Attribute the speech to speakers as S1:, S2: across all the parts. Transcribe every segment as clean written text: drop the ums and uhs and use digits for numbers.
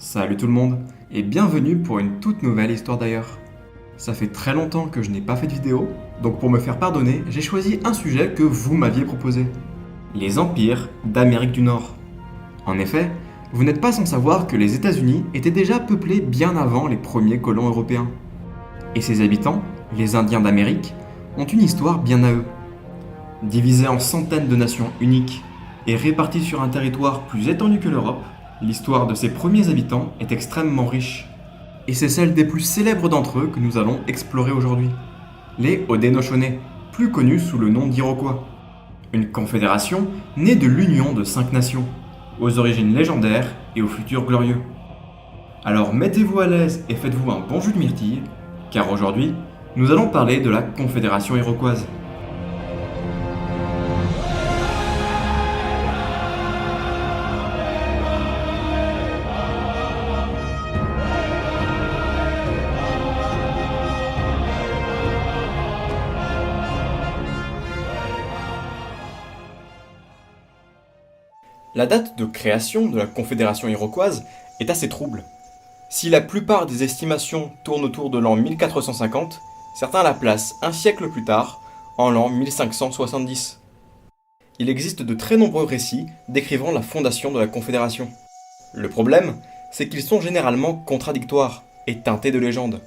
S1: Salut tout le monde, et bienvenue pour une toute nouvelle histoire d'ailleurs. Ça fait très longtemps que je n'ai pas fait de vidéo, donc pour me faire pardonner, j'ai choisi un sujet que vous m'aviez proposé. Les empires d'Amérique du Nord. En effet, vous n'êtes pas sans savoir que les États-Unis étaient déjà peuplés bien avant les premiers colons européens. Et ses habitants, les Indiens d'Amérique, ont une histoire bien à eux. Divisés en centaines de nations uniques et répartis sur un territoire plus étendu que l'Europe, l'histoire de ces premiers habitants est extrêmement riche. Et c'est celle des plus célèbres d'entre eux que nous allons explorer aujourd'hui. Les Haudenosaunee, plus connus sous le nom d'Iroquois. Une confédération née de l'union de 5 nations, aux origines légendaires et au futur glorieux. Alors mettez-vous à l'aise et faites-vous un bon jus de myrtille, car aujourd'hui, nous allons parler de la Confédération iroquoise. La date de création de la Confédération iroquoise est assez trouble. Si la plupart des estimations tournent autour de l'an 1450, certains la placent un siècle plus tard, en l'an 1570. Il existe de très nombreux récits décrivant la fondation de la Confédération. Le problème, c'est qu'ils sont généralement contradictoires et teintés de légendes.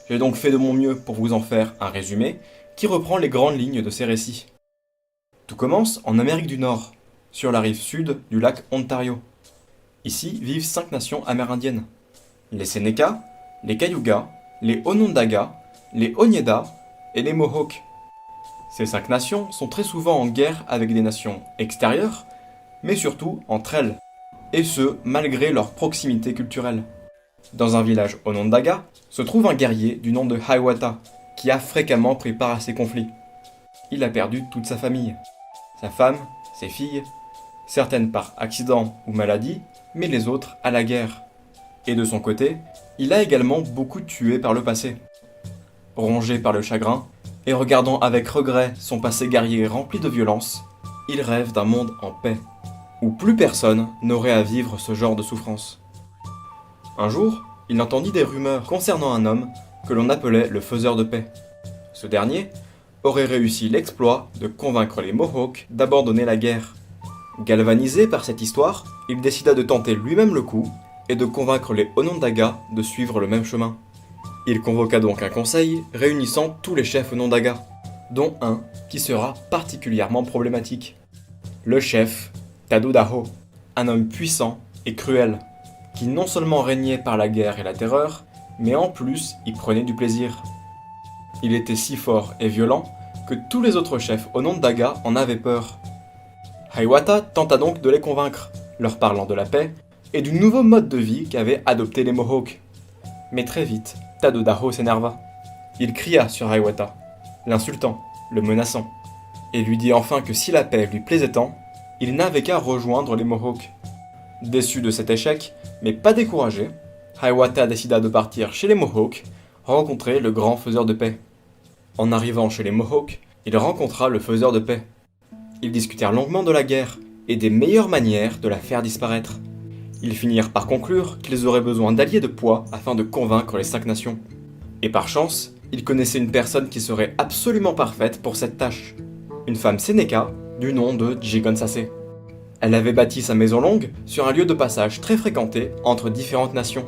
S1: J'ai donc fait de mon mieux pour vous en faire un résumé qui reprend les grandes lignes de ces récits. Tout commence en Amérique du Nord, sur la rive sud du lac Ontario. Ici vivent 5 nations amérindiennes. Les Sénéca, les Cayugas, les Onondaga, les Oneida et les Mohawks. Ces 5 nations sont très souvent en guerre avec des nations extérieures, mais surtout entre elles, et ce, malgré leur proximité culturelle. Dans un village Onondaga, se trouve un guerrier du nom de Hiawatha, qui a fréquemment pris part à ces conflits. Il a perdu toute sa famille, sa femme, ses filles, certaines par accident ou maladie, mais les autres à la guerre. Et de son côté, il a également beaucoup tué par le passé. Rongé par le chagrin, et regardant avec regret son passé guerrier rempli de violence, il rêve d'un monde en paix, où plus personne n'aurait à vivre ce genre de souffrance. Un jour, il entendit des rumeurs concernant un homme que l'on appelait le faiseur de paix. Ce dernier aurait réussi l'exploit de convaincre les Mohawks d'abandonner la guerre. Galvanisé par cette histoire, il décida de tenter lui-même le coup et de convaincre les Onondaga de suivre le même chemin. Il convoqua donc un conseil réunissant tous les chefs Onondaga, dont un qui sera particulièrement problématique. Le chef Tadodaho, un homme puissant et cruel, qui non seulement régnait par la guerre et la terreur, mais en plus y prenait du plaisir. Il était si fort et violent que tous les autres chefs Onondaga en avaient peur. Hiawatha tenta donc de les convaincre, leur parlant de la paix et du nouveau mode de vie qu'avaient adopté les Mohawks. Mais très vite, Tadodaho s'énerva. Il cria sur Hiawatha, l'insultant, le menaçant, et lui dit enfin que si la paix lui plaisait tant, il n'avait qu'à rejoindre les Mohawks. Déçu de cet échec, mais pas découragé, Hiawatha décida de partir chez les Mohawks, rencontrer le grand faiseur de paix. En arrivant chez les Mohawks, il rencontra le faiseur de paix. Ils discutèrent longuement de la guerre et des meilleures manières de la faire disparaître. Ils finirent par conclure qu'ils auraient besoin d'alliés de poids afin de convaincre les 5 nations. Et par chance, ils connaissaient une personne qui serait absolument parfaite pour cette tâche. Une femme Sénéca du nom de Jigonsase. Elle avait bâti sa maison longue sur un lieu de passage très fréquenté entre différentes nations.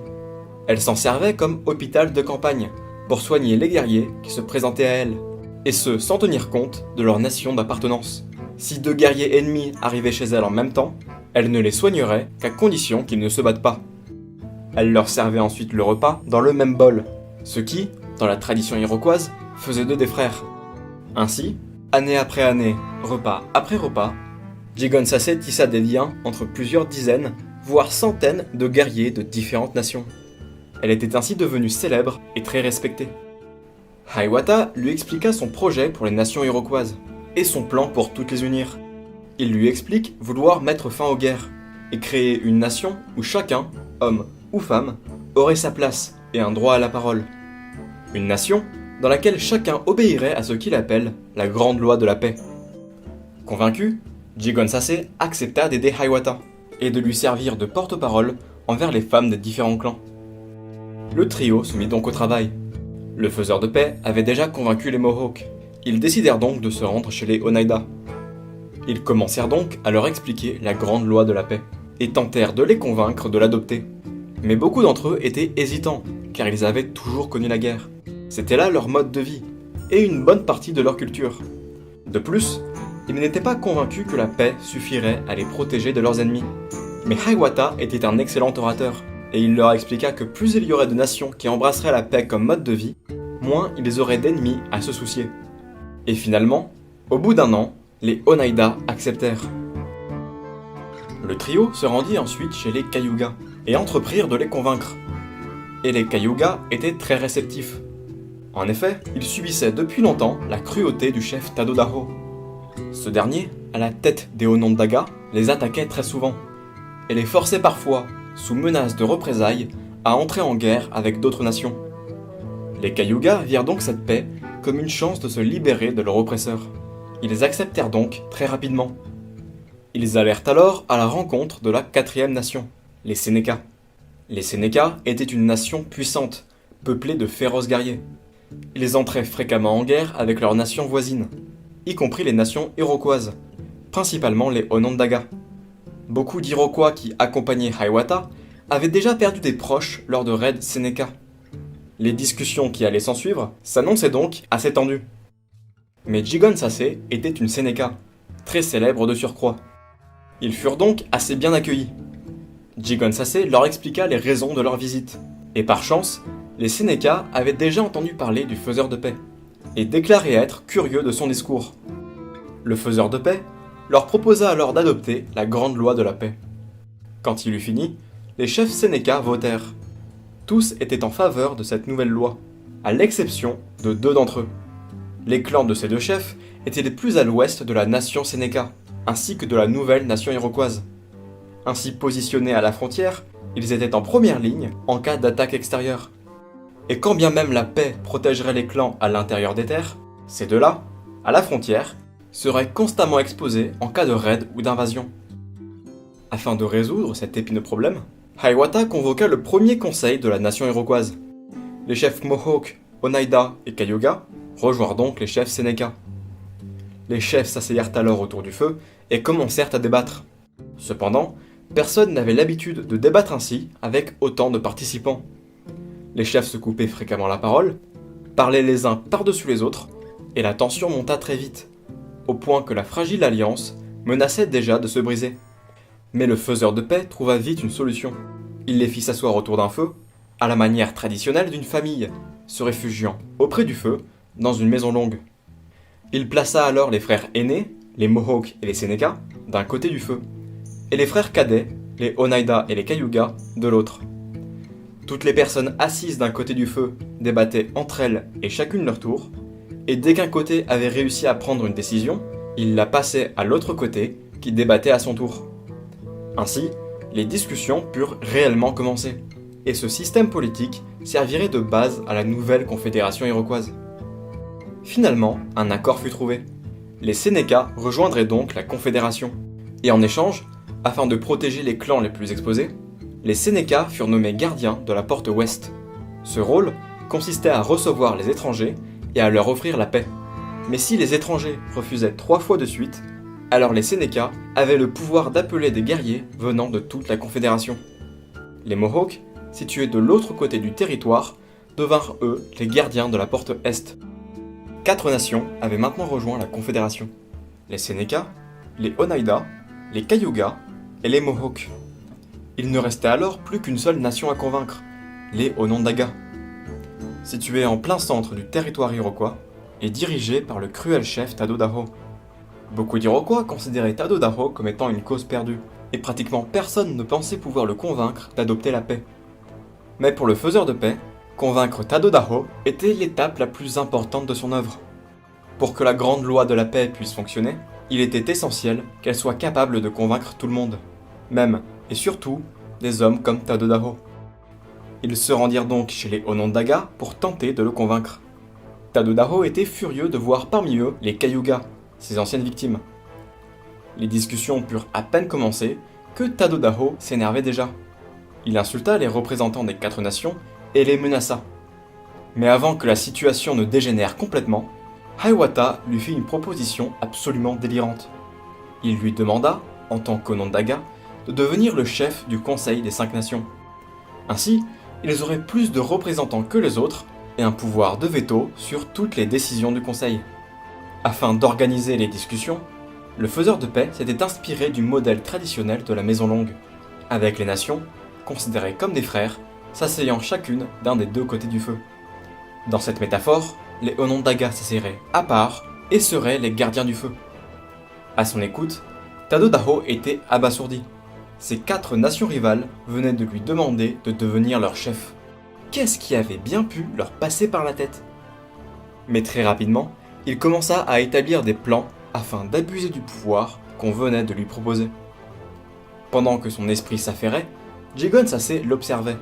S1: Elle s'en servait comme hôpital de campagne pour soigner les guerriers qui se présentaient à elle, et ce sans tenir compte de leur nation d'appartenance. Si 2 guerriers ennemis arrivaient chez elle en même temps, elle ne les soignerait qu'à condition qu'ils ne se battent pas. Elle leur servait ensuite le repas dans le même bol, ce qui, dans la tradition iroquoise, faisait d'eux des frères. Ainsi, année après année, repas après repas, Jigonsase tissa des liens entre plusieurs dizaines, voire centaines de guerriers de différentes nations. Elle était ainsi devenue célèbre et très respectée. Hiawatha lui expliqua son projet pour les nations iroquoises et son plan pour toutes les unir. Il lui explique vouloir mettre fin aux guerres et créer une nation où chacun, homme ou femme, aurait sa place et un droit à la parole. Une nation dans laquelle chacun obéirait à ce qu'il appelle la grande loi de la paix. Convaincu, Jigonsase accepta d'aider Hiawatha et de lui servir de porte-parole envers les femmes des différents clans. Le trio se mit donc au travail. Le faiseur de paix avait déjà convaincu les Mohawks. Ils décidèrent donc de se rendre chez les Oneida. Ils commencèrent donc à leur expliquer la grande loi de la paix, et tentèrent de les convaincre de l'adopter. Mais beaucoup d'entre eux étaient hésitants, car ils avaient toujours connu la guerre. C'était là leur mode de vie, et une bonne partie de leur culture. De plus, ils n'étaient pas convaincus que la paix suffirait à les protéger de leurs ennemis. Mais Hiawatha était un excellent orateur, et il leur expliqua que plus il y aurait de nations qui embrasseraient la paix comme mode de vie, moins ils auraient d'ennemis à se soucier. Et finalement, au bout d'un an, les Oneida acceptèrent. Le trio se rendit ensuite chez les Cayuga, et entreprirent de les convaincre. Et les Cayuga étaient très réceptifs. En effet, ils subissaient depuis longtemps la cruauté du chef Tadodaho. Ce dernier, à la tête des Onondaga, les attaquait très souvent, et les forçait parfois, sous menace de représailles, à entrer en guerre avec d'autres nations. Les Cayuga virent donc cette paix comme une chance de se libérer de leur oppresseur. Ils acceptèrent donc très rapidement. Ils allèrent alors à la rencontre de la 4e nation, les Seneca. Les Seneca étaient une nation puissante, peuplée de féroces guerriers. Ils entraient fréquemment en guerre avec leurs nations voisines, y compris les nations iroquoises, principalement les Onondaga. Beaucoup d'Iroquois qui accompagnaient Hiawatha avaient déjà perdu des proches lors de raids Seneca. Les discussions qui allaient s'ensuivre s'annonçaient donc assez tendues. Mais Jigon Sase était une Seneca, très célèbre de surcroît. Ils furent donc assez bien accueillis. Jigon Sase leur expliqua les raisons de leur visite, et par chance, les Seneca avaient déjà entendu parler du faiseur de paix, et déclaraient être curieux de son discours. Le faiseur de paix leur proposa alors d'adopter la grande loi de la paix. Quand il eut fini, les chefs Seneca votèrent. Tous étaient en faveur de cette nouvelle loi, à l'exception de 2 d'entre eux. Les clans de ces 2 chefs étaient les plus à l'ouest de la nation Seneca, ainsi que de la nouvelle nation iroquoise. Ainsi positionnés à la frontière, ils étaient en première ligne en cas d'attaque extérieure. Et quand bien même la paix protégerait les clans à l'intérieur des terres, ces 2-là, à la frontière, seraient constamment exposés en cas de raid ou d'invasion. Afin de résoudre cet épineux problème, Hiawatha convoqua le premier conseil de la nation iroquoise. Les chefs Mohawk, Oneida et Cayuga rejoignirent donc les chefs Seneca. Les chefs s'asseyèrent alors autour du feu et commencèrent à débattre. Cependant, personne n'avait l'habitude de débattre ainsi avec autant de participants. Les chefs se coupaient fréquemment la parole, parlaient les uns par-dessus les autres, et la tension monta très vite, au point que la fragile alliance menaçait déjà de se briser. Mais le faiseur de paix trouva vite une solution. Il les fit s'asseoir autour d'un feu, à la manière traditionnelle d'une famille, se réfugiant auprès du feu, dans une maison longue. Il plaça alors les frères aînés, les Mohawks et les Seneca, d'un côté du feu, et les frères cadets, les Oneida et les Cayuga, de l'autre. Toutes les personnes assises d'un côté du feu débattaient entre elles et chacune leur tour, et dès qu'un côté avait réussi à prendre une décision, il la passait à l'autre côté qui débattait à son tour. Ainsi, les discussions purent réellement commencer, et ce système politique servirait de base à la nouvelle confédération iroquoise. Finalement, un accord fut trouvé. Les Seneca rejoindraient donc la confédération, et en échange, afin de protéger les clans les plus exposés, les Seneca furent nommés gardiens de la porte ouest. Ce rôle consistait à recevoir les étrangers et à leur offrir la paix. Mais si les étrangers refusaient 3 fois de suite, alors les Seneca avaient le pouvoir d'appeler des guerriers venant de toute la confédération. Les Mohawks, situés de l'autre côté du territoire, devinrent eux les gardiens de la porte est. 4 nations avaient maintenant rejoint la confédération. Les Seneca, les Oneida, les Cayuga et les Mohawks. Il ne restait alors plus qu'une seule nation à convaincre, les Onondaga. Située en plein centre du territoire iroquois et dirigée par le cruel chef Tadodaho. Beaucoup d'Iroquois considéraient Tadodaho comme étant une cause perdue, et pratiquement personne ne pensait pouvoir le convaincre d'adopter la paix. Mais pour le faiseur de paix, convaincre Tadodaho était l'étape la plus importante de son œuvre. Pour que la grande loi de la paix puisse fonctionner, il était essentiel qu'elle soit capable de convaincre tout le monde, même et surtout des hommes comme Tadodaho. Ils se rendirent donc chez les Onondaga pour tenter de le convaincre. Tadodaho était furieux de voir parmi eux les Cayuga, ses anciennes victimes. Les discussions purent à peine commencer que Tadodaho s'énervait déjà. Il insulta les représentants des 4 nations et les menaça. Mais avant que la situation ne dégénère complètement, Hiawatha lui fit une proposition absolument délirante. Il lui demanda, en tant qu'Onondaga, de devenir le chef du Conseil des 5 nations. Ainsi, ils auraient plus de représentants que les autres et un pouvoir de veto sur toutes les décisions du Conseil. Afin d'organiser les discussions, le faiseur de paix s'était inspiré du modèle traditionnel de la Maison Longue, avec les nations, considérées comme des frères, s'asseyant chacune d'un des 2 côtés du feu. Dans cette métaphore, les Onondaga s'asseyeraient à part et seraient les gardiens du feu. À son écoute, Tadodaho était abasourdi. Ces 4 nations rivales venaient de lui demander de devenir leur chef. Qu'est-ce qui avait bien pu leur passer par la tête? Mais très rapidement, il commença à établir des plans afin d'abuser du pouvoir qu'on venait de lui proposer. Pendant que son esprit s'affairait, Jigon Sase l'observait.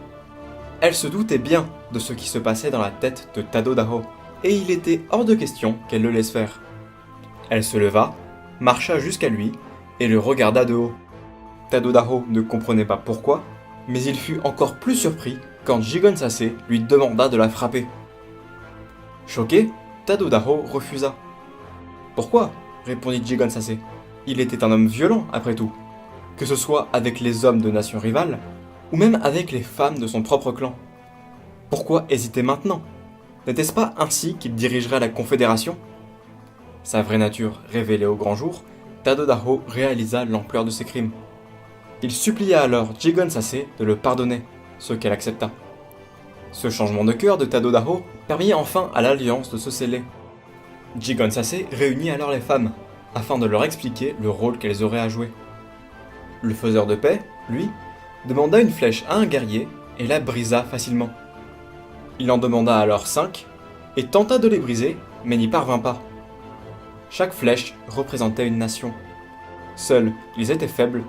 S1: Elle se doutait bien de ce qui se passait dans la tête de Tadodaho, et il était hors de question qu'elle le laisse faire. Elle se leva, marcha jusqu'à lui et le regarda de haut. Tadodaho ne comprenait pas pourquoi, mais il fut encore plus surpris quand Jigon Sase lui demanda de la frapper. Choqué, Tadodaho refusa. Pourquoi? Répondit Jigon Sase. Il était un homme violent, après tout. Que ce soit avec les hommes de nations rivales, ou même avec les femmes de son propre clan. Pourquoi hésiter maintenant? N'était-ce pas ainsi qu'il dirigerait la Confédération? Sa vraie nature révélée au grand jour, Tadodaho réalisa l'ampleur de ses crimes. Il supplia alors Jigon Sase de le pardonner, ce qu'elle accepta. Ce changement de cœur de Tadodaho permit enfin à l'alliance de se sceller. Jigon Sase réunit alors les femmes, afin de leur expliquer le rôle qu'elles auraient à jouer. Le faiseur de paix, lui, demanda une flèche à un guerrier et la brisa facilement. Il en demanda alors 5 et tenta de les briser, mais n'y parvint pas. Chaque flèche représentait une nation. Seuls, ils étaient faibles.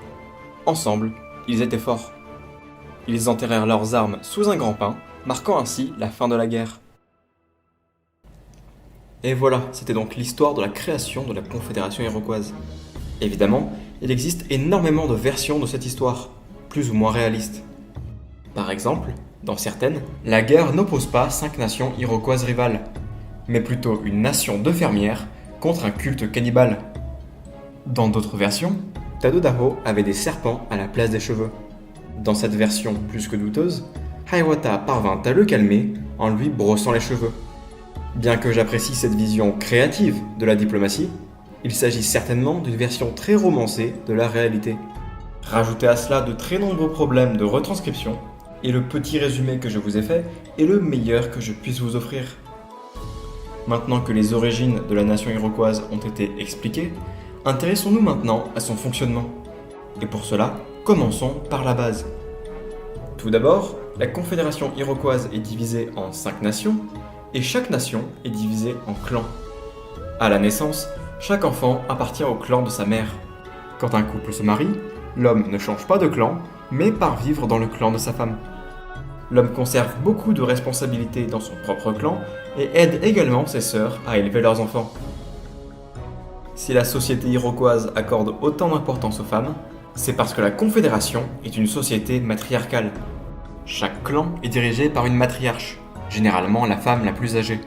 S1: Ensemble, ils étaient forts. Ils enterrèrent leurs armes sous un grand pin, marquant ainsi la fin de la guerre. Et voilà, c'était donc l'histoire de la création de la Confédération iroquoise. Évidemment, il existe énormément de versions de cette histoire, plus ou moins réalistes. Par exemple, dans certaines, la guerre n'oppose pas 5 nations iroquoises rivales, mais plutôt une nation de fermières contre un culte cannibale. Dans d'autres versions, Tadodaho avait des serpents à la place des cheveux. Dans cette version plus que douteuse, Hiawatha parvint à le calmer en lui brossant les cheveux. Bien que j'apprécie cette vision créative de la diplomatie, il s'agit certainement d'une version très romancée de la réalité. Rajoutez à cela de très nombreux problèmes de retranscription, et le petit résumé que je vous ai fait est le meilleur que je puisse vous offrir. Maintenant que les origines de la nation iroquoise ont été expliquées, intéressons-nous maintenant à son fonctionnement. Et pour cela, commençons par la base. Tout d'abord, la Confédération iroquoise est divisée en 5 nations, et chaque nation est divisée en clans. À la naissance, chaque enfant appartient au clan de sa mère. Quand un couple se marie, l'homme ne change pas de clan, mais part vivre dans le clan de sa femme. L'homme conserve beaucoup de responsabilités dans son propre clan et aide également ses sœurs à élever leurs enfants. Si la société iroquoise accorde autant d'importance aux femmes, c'est parce que la Confédération est une société matriarcale. Chaque clan est dirigé par une matriarche, généralement la femme la plus âgée.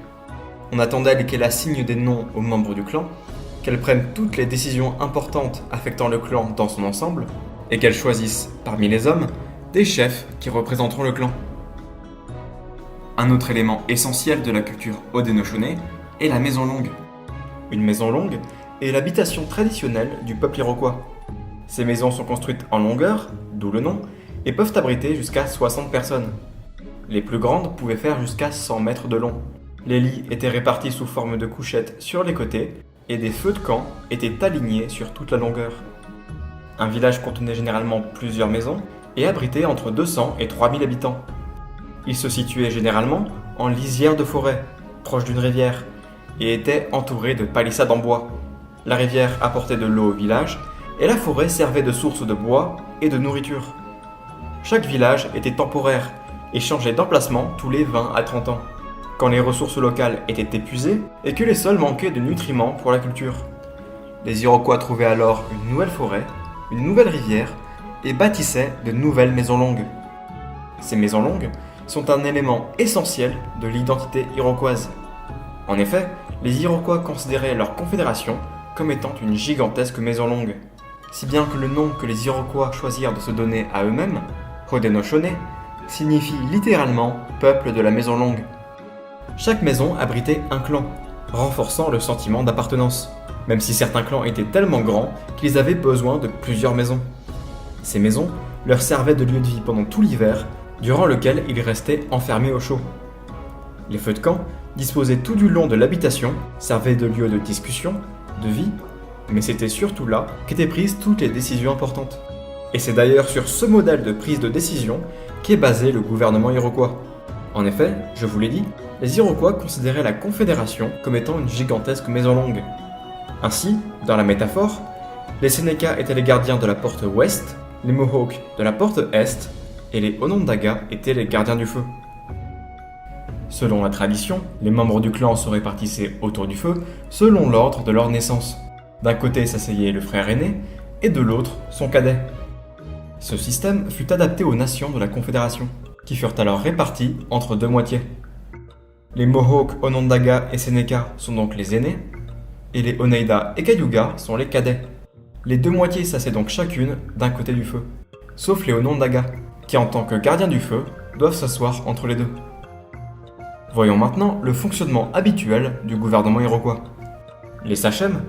S1: On attend d'elle qu'elle assigne des noms aux membres du clan, qu'elle prenne toutes les décisions importantes affectant le clan dans son ensemble, et qu'elle choisisse, parmi les hommes, des chefs qui représenteront le clan. Un autre élément essentiel de la culture Haudenosaunee est la maison longue. Une maison longue est l'habitation traditionnelle du peuple iroquois. Ces maisons sont construites en longueur, d'où le nom, et peuvent abriter jusqu'à 60 personnes. Les plus grandes pouvaient faire jusqu'à 100 mètres de long. Les lits étaient répartis sous forme de couchettes sur les côtés, et des feux de camp étaient alignés sur toute la longueur. Un village contenait généralement plusieurs maisons et abritait entre 200 et 3000 habitants. Il se situait généralement en lisière de forêt, proche d'une rivière, et était entouré de palissades en bois. La rivière apportait de l'eau au village, et la forêt servait de source de bois et de nourriture. Chaque village était temporaire et changeait d'emplacement tous les 20 à 30 ans, quand les ressources locales étaient épuisées et que les sols manquaient de nutriments pour la culture. Les Iroquois trouvaient alors une nouvelle forêt, une nouvelle rivière, et bâtissaient de nouvelles maisons longues. Ces maisons longues sont un élément essentiel de l'identité iroquoise. En effet, les Iroquois considéraient leur confédération comme étant une gigantesque maison longue, si bien que le nom que les Iroquois choisirent de se donner à eux-mêmes, Haudenosaunee, signifie littéralement « peuple de la maison longue ». Chaque maison abritait un clan, renforçant le sentiment d'appartenance, même si certains clans étaient tellement grands qu'ils avaient besoin de plusieurs maisons. Ces maisons leur servaient de lieu de vie pendant tout l'hiver, durant lequel ils restaient enfermés au chaud. Les feux de camp, disposés tout du long de l'habitation, servaient de lieu de discussion, de vie, mais c'était surtout là qu'étaient prises toutes les décisions importantes. Et c'est d'ailleurs sur ce modèle de prise de décision qu'est basé le gouvernement iroquois. En effet, je vous l'ai dit, les Iroquois considéraient la Confédération comme étant une gigantesque maison longue. Ainsi, dans la métaphore, les Sénécas étaient les gardiens de la porte ouest, les Mohawks de la porte est, et les Onondaga étaient les gardiens du feu. Selon la tradition, les membres du clan se répartissaient autour du feu selon l'ordre de leur naissance. D'un côté s'asseyait le frère aîné, et de l'autre son cadet. Ce système fut adapté aux nations de la Confédération, qui furent alors réparties entre deux moitiés. Les Mohawks, Onondaga et Sénéca sont donc les aînés, et les Oneida et Cayuga sont les cadets. Les deux moitiés s'asseyent donc chacune d'un côté du feu, sauf les Onondaga, qui en tant que gardiens du feu, doivent s'asseoir entre les deux. Voyons maintenant le fonctionnement habituel du gouvernement iroquois. Les sachems,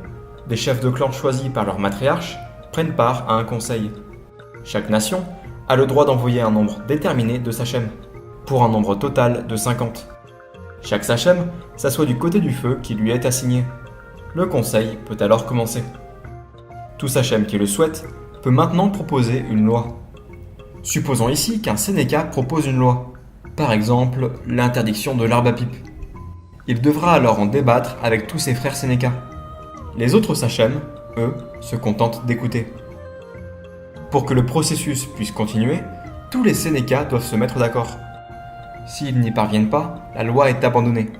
S1: des chefs de clan choisis par leur matriarche, prennent part à un conseil. Chaque nation a le droit d'envoyer un nombre déterminé de sachems, pour un nombre total de 50. Chaque sachem s'assoit du côté du feu qui lui est assigné. Le conseil peut alors commencer. Tout sachem qui le souhaite peut maintenant proposer une loi. Supposons ici qu'un Sénéca propose une loi, par exemple l'interdiction de l'arbre à pipe. Il devra alors en débattre avec tous ses frères Sénéca. Les autres sachems, eux, se contentent d'écouter. Pour que le processus puisse continuer, tous les Sénécas doivent se mettre d'accord. S'ils n'y parviennent pas, la loi est abandonnée.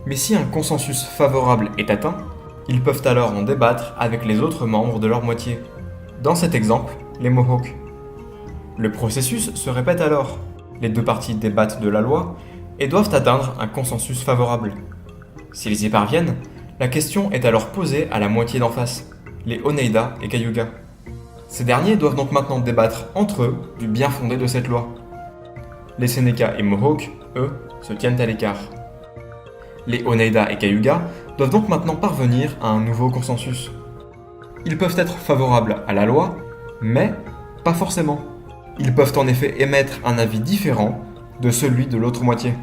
S1: Mais si un consensus favorable est atteint, ils peuvent alors en débattre avec les autres membres de leur moitié. Dans cet exemple, les Mohawks. Le processus se répète alors. Les deux parties débattent de la loi et doivent atteindre un consensus favorable. S'ils y parviennent, la question est alors posée à la moitié d'en face, les Oneida et Cayuga. Ces derniers doivent donc maintenant débattre entre eux du bien fondé de cette loi. Les Sénéca et Mohawks, eux, se tiennent à l'écart. Les Oneida et Cayuga doivent donc maintenant parvenir à un nouveau consensus. Ils peuvent être favorables à la loi, mais pas forcément. Ils peuvent en effet émettre un avis différent de celui de l'autre moitié.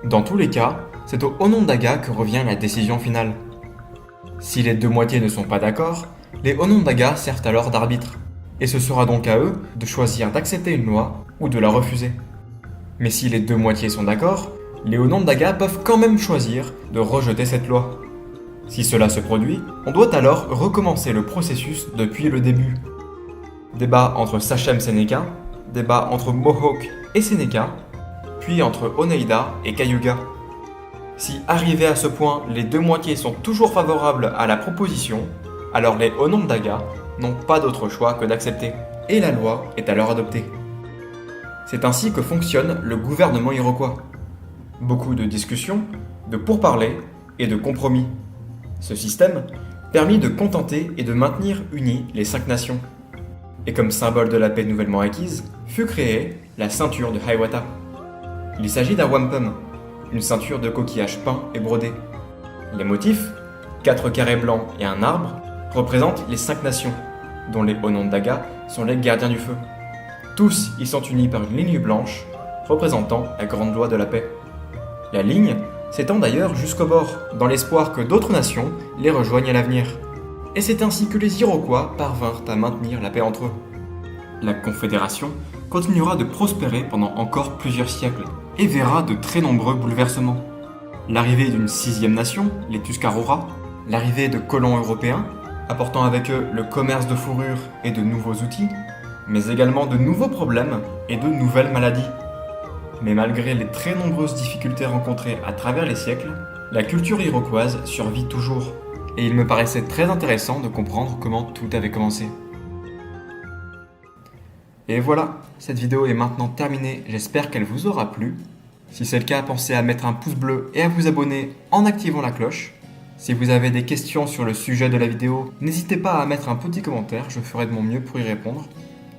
S1: Dans tous les cas, c'est aux Onondaga que revient la décision finale. Si les deux moitiés ne sont pas d'accord, les Onondaga servent alors d'arbitre, et ce sera donc à eux de choisir d'accepter une loi ou de la refuser. Mais si les deux moitiés sont d'accord, les Onondaga peuvent quand même choisir de rejeter cette loi. Si cela se produit, on doit alors recommencer le processus depuis le début. Débat entre Sachem Sénéca, débat entre Mohawk et Sénéca, puis entre Oneida et Cayuga. Si arrivé à ce point, les deux moitiés sont toujours favorables à la proposition, alors les Onondaga n'ont pas d'autre choix que d'accepter, et la loi est alors adoptée. C'est ainsi que fonctionne le gouvernement iroquois. Beaucoup de discussions, de pourparlers et de compromis. Ce système permit de contenter et de maintenir unis les 5 nations. Et comme symbole de la paix nouvellement acquise, fut créée la ceinture de Hiawatha. Il s'agit d'un wampum, une ceinture de coquillages peints et brodés. Les motifs, 4 carrés blancs et un arbre, représentent les 5 nations, dont les Onondaga sont les gardiens du feu. Tous y sont unis par une ligne blanche, représentant la grande loi de la paix. La ligne s'étend d'ailleurs jusqu'au bord, dans l'espoir que d'autres nations les rejoignent à l'avenir. Et c'est ainsi que les Iroquois parvinrent à maintenir la paix entre eux. La Confédération continuera de prospérer pendant encore plusieurs siècles, et verra de très nombreux bouleversements. L'arrivée d'une 6e nation, les Tuscarora, l'arrivée de colons européens, apportant avec eux le commerce de fourrure et de nouveaux outils, mais également de nouveaux problèmes et de nouvelles maladies. Mais malgré les très nombreuses difficultés rencontrées à travers les siècles, la culture iroquoise survit toujours, et il me paraissait très intéressant de comprendre comment tout avait commencé. Et voilà, cette vidéo est maintenant terminée, j'espère qu'elle vous aura plu. Si c'est le cas, pensez à mettre un pouce bleu et à vous abonner en activant la cloche. Si vous avez des questions sur le sujet de la vidéo, n'hésitez pas à mettre un petit commentaire, je ferai de mon mieux pour y répondre.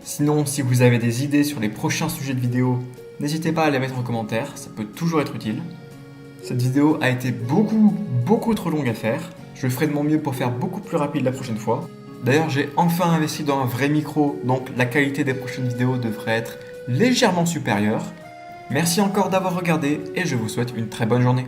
S1: Sinon, si vous avez des idées sur les prochains sujets de vidéo, n'hésitez pas à les mettre en commentaire, ça peut toujours être utile. Cette vidéo a été beaucoup trop longue à faire. Je ferai de mon mieux pour faire beaucoup plus rapide la prochaine fois. D'ailleurs, j'ai enfin investi dans un vrai micro, donc la qualité des prochaines vidéos devrait être légèrement supérieure. Merci encore d'avoir regardé et je vous souhaite une très bonne journée.